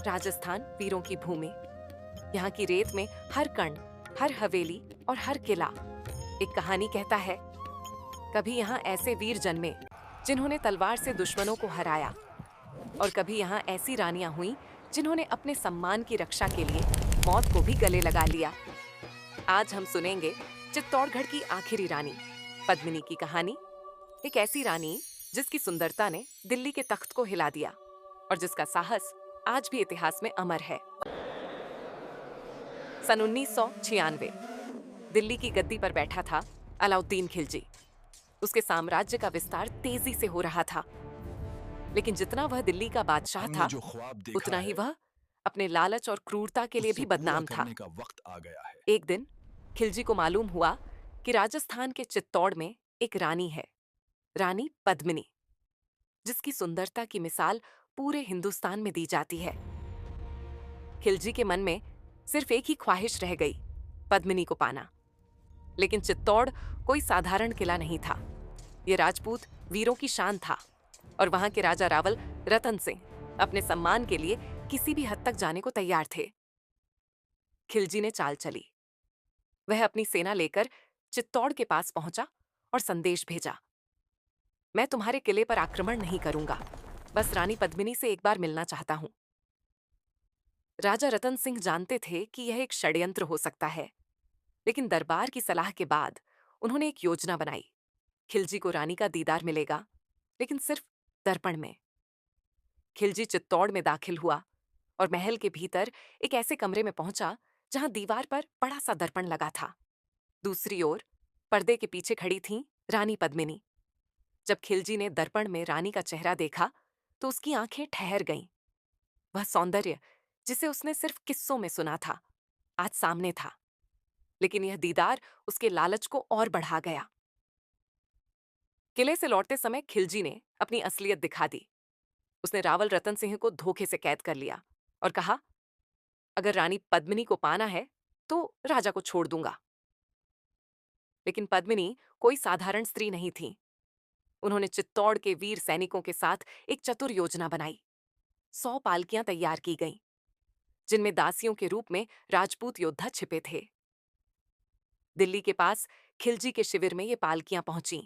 राजस्थान वीरों की भूमि। यहाँ की रेत में हर कण, हर हवेली और हर किला एक कहानी कहता है। कभी यहाँ ऐसे वीर जन्मे जिन्होंने तलवार से दुश्मनों को हराया, और कभी यहाँ ऐसी रानियां हुईं जिन्होंने अपने सम्मान की रक्षा के लिए मौत को भी गले लगा लिया। आज हम सुनेंगे चित्तौड़गढ़ की आखिरी रानी पद्मिनी की कहानी। एक ऐसी रानी जिसकी सुंदरता ने दिल्ली के तख्त को हिला दिया और जिसका साहस आज भी इतिहास में अमर है। सन 1996 दिल्ली की गद्दी पर बैठा था अलाउद्दीन खिलजी। उसके साम्राज्य का विस्तार तेजी से हो रहा था, लेकिन जितना वह दिल्ली का बादशाह था, उतना ही वह अपने लालच और क्रूरता के लिए भी बदनाम था। वक्त आ गया है। एक दिन खिलजी को मालूम हुआ कि राजस्थान के चित्तौड़ में एक रानी है, रानी पद्मिनी, जिसकी सुंदरता की मिसाल पूरे हिंदुस्तान में दी जाती है। खिलजी के मन में सिर्फ एक ही ख्वाहिश रह गई, पद्मिनी को पाना। लेकिन चित्तौड़ कोई साधारण किला नहीं था। यह राजपूत वीरों की शान था, और वहां के राजा रावल रतन सिंह अपने सम्मान के लिए किसी भी हद तक जाने को तैयार थे। खिलजी ने चाल चली। वह अपनी सेना लेकर चित्तौड़ के पास पहुंचा और संदेश भेजा, मैं तुम्हारे किले पर आक्रमण नहीं करूंगा, बस रानी पद्मिनी से एक बार मिलना चाहता हूं। राजा रतन सिंह जानते थे कि यह एक षड्यंत्र हो सकता है, लेकिन दरबार की सलाह के बाद उन्होंने एक योजना बनाई। खिलजी को रानी का दीदार मिलेगा, लेकिन सिर्फ दर्पण में। खिलजी चित्तौड़ में दाखिल हुआ और महल के भीतर एक ऐसे कमरे में पहुंचा जहां दीवार पर बड़ा सा दर्पण लगा था। दूसरी ओर पर्दे के पीछे खड़ी थीं रानी पद्मिनी। जब खिलजी ने दर्पण में रानी का चेहरा देखा तो उसकी आंखें ठहर गईं। वह सौंदर्य जिसे उसने सिर्फ किस्सों में सुना था, आज सामने था, लेकिन यह दीदार उसके लालच को और बढ़ा गया। किले से लौटते समय खिलजी ने अपनी असलियत दिखा दी। उसने रावल रतन सिंह को धोखे से कैद कर लिया और कहा, अगर रानी पद्मिनी को पाना है तो राजा को छोड़ दूंगा। लेकिन पद्मिनी कोई साधारण स्त्री नहीं थी। उन्होंने चित्तौड़ के वीर सैनिकों के साथ एक चतुर योजना बनाई। 100 पालकियां तैयार की गईं, जिनमें दासियों के रूप में राजपूत योद्धा छिपे थे। दिल्ली के पास खिलजी के शिविर में ये पालकियां पहुंची।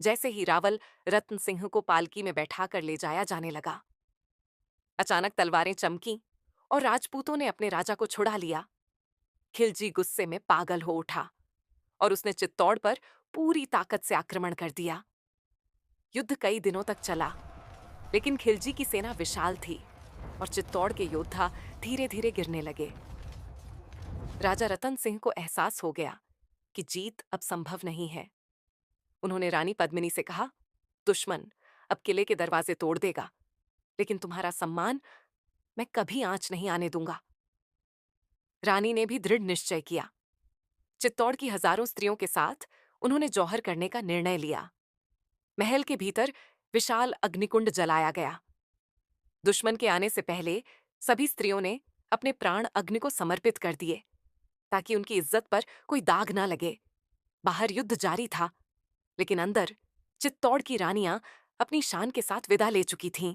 जैसे ही रावल रतन सिंह को पालकी में बैठाकर ले जाया जाने लगा, अचानक तलवारें चमकीं और राजपूतों ने अपने राजा को छुड़ा लिया। खिलजी गुस्से में पागल हो उठा और उसने चित्तौड़ पर पूरी ताकत से आक्रमण कर दिया। युद्ध कई दिनों तक चला, लेकिन खिलजी की सेना विशाल थी और चित्तौड़ के योद्धा धीरे धीरे गिरने लगे। राजा रतन सिंह को एहसास हो गया कि जीत अब संभव नहीं है। उन्होंने रानी पद्मिनी से कहा, दुश्मन अब किले के दरवाजे तोड़ देगा, लेकिन तुम्हारा सम्मान मैं कभी आंच नहीं आने दूंगा। रानी ने भी दृढ़ निश्चय किया। चित्तौड़ की हजारों स्त्रियों के साथ उन्होंने जौहर करने का निर्णय लिया। महल के भीतर विशाल अग्निकुंड जलाया गया। दुश्मन के आने से पहले सभी स्त्रियों ने अपने प्राण अग्नि को समर्पित कर दिए, ताकि उनकी इज्जत पर कोई दाग ना लगे। बाहर युद्ध जारी था, लेकिन अंदर चित्तौड़ की रानियां अपनी शान के साथ विदा ले चुकी थीं।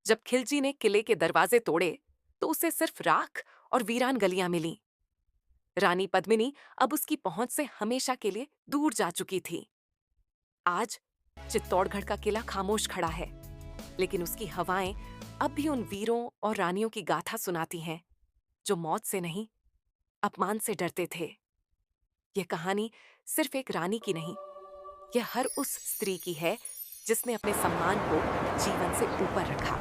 जब खिलजी ने किले के दरवाजे तोड़े तो उसे सिर्फ राख और वीरान गलियां मिलीं। रानी पद्मिनी अब उसकी पहुंच से हमेशा के लिए दूर जा चुकी थी। आज चित्तौड़गढ़ का किला खामोश खड़ा है, लेकिन उसकी हवाएं अब भी उन वीरों और रानियों की गाथा सुनाती हैं, जो मौत से नहीं, अपमान से डरते थे। यह कहानी सिर्फ एक रानी की नहीं, यह हर उस स्त्री की है जिसने अपने सम्मान को जीवन से ऊपर रखा।